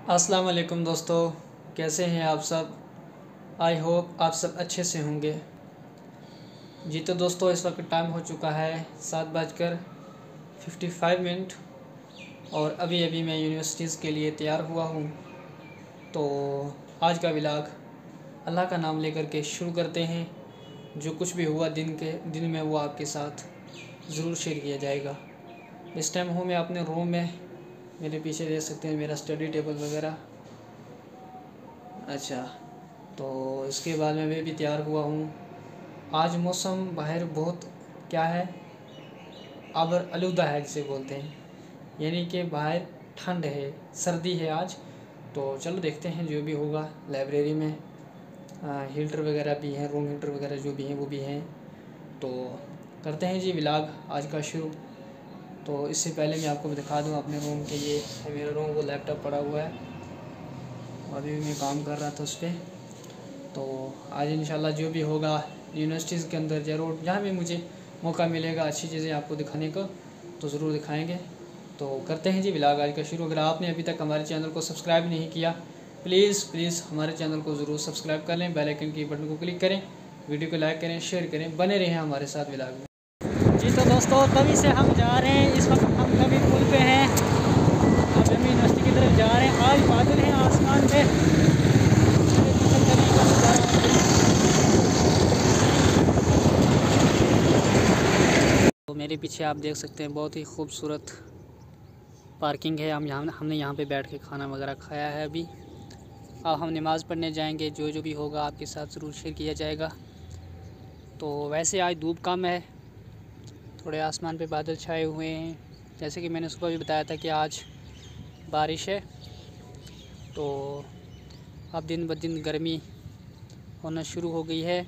अस्सलाम वालेकुम दोस्तों, कैसे हैं आप सब। आई होप आप सब अच्छे से होंगे। जी तो दोस्तों, इस वक्त टाइम हो चुका है 7:55 और अभी अभी मैं यूनिवर्सिटीज़ के लिए तैयार हुआ हूँ। तो आज का व्लॉग अल्लाह का नाम लेकर के शुरू करते हैं। जो कुछ भी हुआ दिन में वो आपके साथ ज़रूर शेयर किया जाएगा। इस टाइम हूँ मैं अपने रूम में। मेरे पीछे देख सकते हैं मेरा स्टडी टेबल वगैरह। अच्छा, तो इसके बाद में मैं भी तैयार हुआ हूँ। आज मौसम बाहर बहुत क्या है, आबर आलूदा है जिसे बोलते हैं, यानी कि बाहर ठंड है, सर्दी है आज। तो चलो देखते हैं जो भी होगा। लाइब्रेरी में हीटर वगैरह भी हैं, रूम हीटर वगैरह जो भी हैं वो भी हैं। तो करते हैं जी व्लॉग आज का शुरू। तो इससे पहले मैं आपको दिखा दूं अपने रूम के, ये है मेरा रूम, वो लैपटॉप पड़ा हुआ है, अभी भी मैं काम कर रहा था उस पर। तो आज इंशाल्लाह जो भी होगा यूनिवर्सिटीज़ के अंदर ज़रूर, जहाँ भी मुझे मौका मिलेगा अच्छी चीज़ें आपको दिखाने का तो ज़रूर दिखाएंगे। तो करते हैं जी व्लॉग आज का शुरू। अगर आपने अभी तक हमारे चैनल को सब्सक्राइब नहीं किया, प्लीज़ हमारे चैनल को ज़रूर सब्सक्राइब कर लें, बेल आइकन की बटन को क्लिक करें, वीडियो को लाइक करें, शेयर करें, बने रहें हमारे साथ व्लॉग में। जी तो दोस्तों, तभी से हम जा रहे हैं। इस वक्त हम कभी पुल पे हैं, अब हम यूनिवर्सिटी की तरफ जा रहे हैं। आज बादल हैं आसमान पे। तो मेरे पीछे आप देख सकते हैं बहुत ही खूबसूरत पार्किंग है। हमने यहाँ पे बैठ के खाना वगैरह खाया है। अभी अब हम नमाज़ पढ़ने जाएंगे। जो भी होगा आपके साथ ज़रूर शेयर किया जाएगा। तो वैसे आज धूप कम है, थोड़े आसमान पे बादल छाए हुए हैं। जैसे कि मैंने सुबह भी बताया था कि आज बारिश है। तो अब दिन ब दिन गर्मी होना शुरू हो गई है।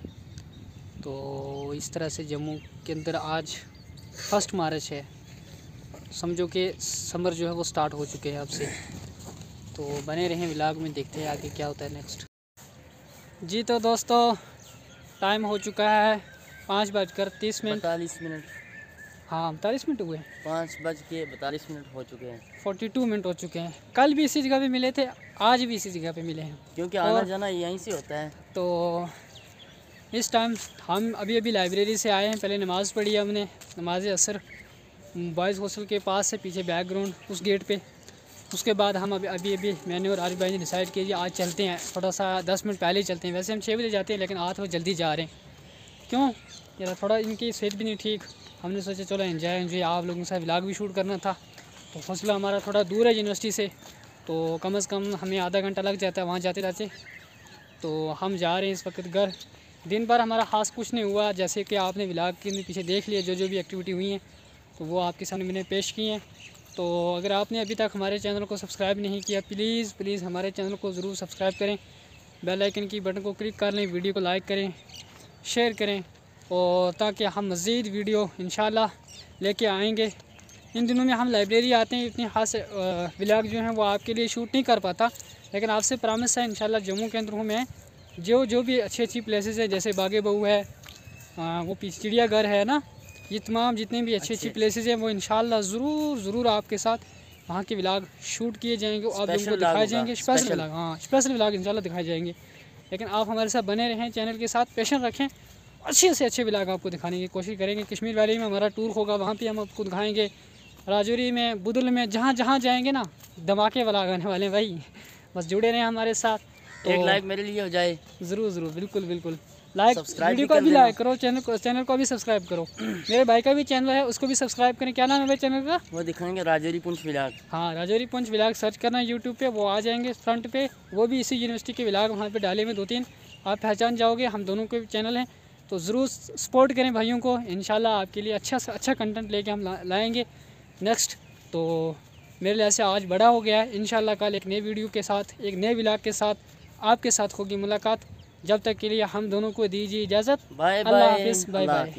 तो इस तरह से जम्मू के अंदर आज 1 मार्च है, समझो कि समर जो है वो स्टार्ट हो चुके हैं अब से। तो बने रहें व्लॉग में, देखते हैं आगे क्या होता है नेक्स्ट। जी तो दोस्तों, टाइम हो चुका है 5:30 42 मिनट। हाँ 42 मिनट हुए, 5:42 हो चुके हैं। 42 मिनट हो चुके हैं। कल भी इसी जगह पे मिले थे, आज भी इसी जगह पे मिले हैं, क्योंकि आना जाना यहीं से होता है। तो इस टाइम हम अभी लाइब्रेरी से आए हैं। पहले नमाज़ पढ़ी है हमने, नमाज असर बॉयज़ हॉस्टल के पास है, पीछे बैकग्राउंड उस गेट पे। उसके बाद हम अभी मैंने और आरिफ भाई ने डिसाइड किया कि आज चलते हैं, थोड़ा सा 10 मिनट पहले ही चलते हैं। वैसे हम 6 बजे जाते हैं, लेकिन आज वो जल्दी जा रहे हैं। क्यों यार, थोड़ा इनकी सेहत भी नहीं ठीक। हमने सोचा चलो एंजॉय आप लोगों के साथ व्लॉग भी शूट करना था। तो हौसला हमारा थोड़ा दूर है यूनिवर्सिटी से, तो कम से कम हमें आधा घंटा लग जाता है वहाँ जाते जाते। तो हम जा रहे हैं इस वक्त घर। दिन भर हमारा खास कुछ नहीं हुआ, जैसे कि आपने व्लॉग के पीछे देख लिया, जो भी एक्टिविटी हुई हैं तो वो आपके सामने मैंने पेश की हैं। तो अगर आपने अभी तक हमारे चैनल को सब्सक्राइब नहीं किया, प्लीज़ हमारे चैनल को ज़रूर सब्सक्राइब करें, बेल आइकन की बटन को क्लिक कर लें, वीडियो को लाइक करें, शेयर करें, और ताकि हम मज़ीद वीडियो इंशाल्लाह लेके आएंगे। इन दिनों में हम लाइब्रेरी आते हैं, इतनी खास व्लॉग जो हैं वो आपके लिए शूट नहीं कर पाता, लेकिन आपसे प्रॉमिस है इंशाल्लाह जम्मू के अंदर हूँ मैं, जो भी अच्छी प्लेसेस है, जैसे बागे बहू है, वो चिड़ियाघर है ना, ये तमाम जितने भी अच्छी प्लेसेस हैं वो इंशाल्लाह ज़रूर आपके साथ वहाँ के व्लॉग शूट किए जाएंगे, आप लोगों को दिखाए जाएंगे। स्पेशल व्लॉग, हाँ स्पेशल व्लॉग इंशाल्लाह दिखाए जाएंगे। लेकिन आप हमारे साथ बने रहें, चैनल के साथ पेशेंस रखें, अच्छे से अच्छे व्लॉग आपको दिखाने की कोशिश करेंगे। कश्मीर वैली में हमारा टूर होगा, वहाँ पे हम आपको दिखाएंगे। राजौरी में, बुदल में, जहाँ जाएंगे ना, धमाके व्लॉग आने वाले हैं भाई। बस जुड़े रहें हमारे साथ। तो एक लाइक मेरे लिए हो जाए ज़रूर, बिल्कुल लाइक, वीडियो को भी लाइक करो, चैनल को भी सब्सक्राइब करो। मेरे भाई का भी चैनल है, उसको भी सब्सक्राइब करें। क्या नाम है भाई चैनल का? वो दिखाएंगे राजौरी पुंछ व्लॉग। हाँ, राजौरी पुंछ व्लॉग सर्च करना यूट्यूब पे, वो आ जाएंगे फ्रंट पे। वो भी इसी यूनिवर्सिटी के व्लॉग वहाँ पे डाले हुए 2-3, आप पहचान जाओगे। हम दोनों के चैनल हैं, तो ज़रूर सपोर्ट करें भाइयों को। इंशाल्लाह आपके लिए अच्छा से अच्छा कंटेंट लेके हम लाएँगे नेक्स्ट। तो मेरे लिए ऐसे आज बड़ा हो गया है। इंशाल्लाह कल एक नई वीडियो के साथ, एक नए व्लॉग के साथ आपके साथ होगी मुलाकात। जब तक के लिए हम दोनों को दीजिए इजाज़त। बाय अल्लाह हाफिज़, बाय बाय।